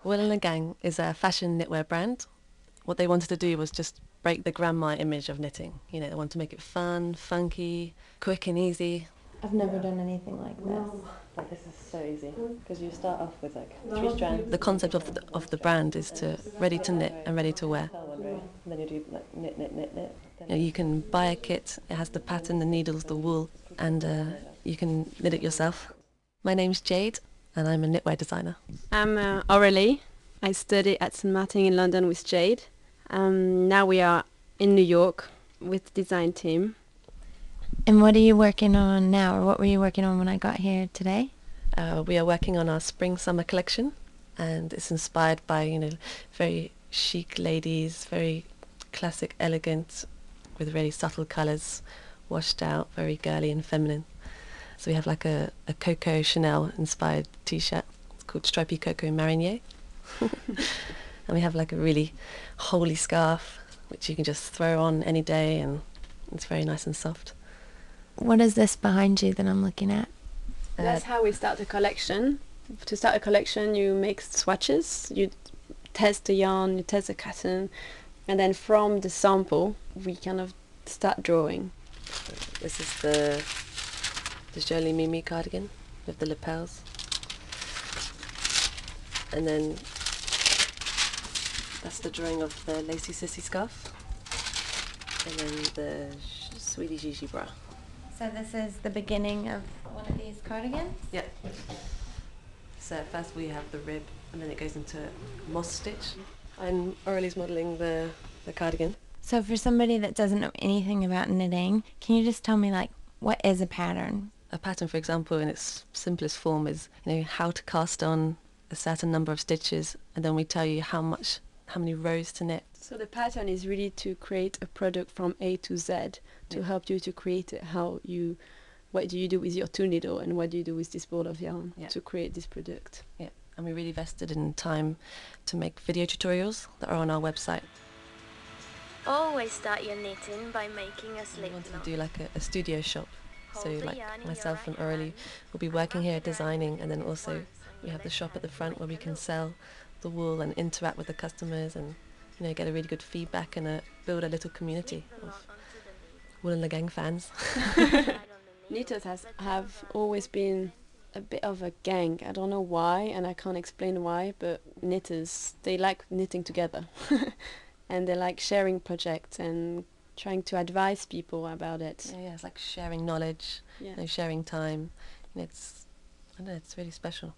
Will and the Gang is a fashion knitwear brand. What they wanted to do was just break the grandma image of knitting. You know, they wanted to make it fun, funky, quick and easy. I've never done anything like this. Like this is so easy because you start off with like 3 strands. The concept of the brand is to ready to knit and ready to wear. And then you do like knit, knit, knit, knit. You know, you can buy a kit. It has the pattern, the needles, the wool, and you can knit it yourself. My name's Jade, and I'm a knitwear designer. I'm Aurelie. I study at St. Martin in London with Jade. Now we are in New York with the design team. And what are you working on now, or what were you working on when I got here today? We are working on our spring-summer collection, and it's inspired by, you know, very chic ladies, very classic, elegant, with really subtle colours, washed out, very girly and feminine. So we have like a Coco Chanel-inspired T-shirt. It's called Stripy Coco Marinier. And we have like a really holey scarf, which you can just throw on any day, and it's very nice and soft. What is this behind you that I'm looking at? That's how we start a collection. To start a collection, you make swatches, you test the yarn, you test the cotton, and then from the sample, we kind of start drawing. This is the Jolie Mimi cardigan with the lapels. And then that's the drawing of the Lacy Sissy scarf. And then the Sweetie Gigi bra. So this is the beginning of one of these cardigans? Yeah. So first we have the rib, and then it goes into moss stitch. And Aurelie's modelling the cardigan. So for somebody that doesn't know anything about knitting, can you just tell me, like, what is a pattern? A pattern, for example, in its simplest form is, you know, how to cast on a certain number of stitches, and then we tell you how many rows to knit. So the pattern is really to create a product from A to Z, to help you to create it. What do you do with your tool needle, and what do you do with this ball of yarn to create this product? Yeah, and we really invested in time to make video tutorials that are on our website. Always start your knitting by making a slip We wanted knot. to do like a studio shop. So Hold the like yarn in myself your and right Aurelie hand will be working here designing, and then also we have the shop at the front where we can sell the wool and interact with the customers, and, you know, get a really good feedback and build a little community of Will and the Gang fans. Knitters have always been a bit of a gang. I don't know why, and I can't explain why, but knitters, they like knitting together. And they like sharing projects and trying to advise people about it. Yeah, it's like sharing knowledge, Yeah. you know, sharing time. And I don't know, it's really special.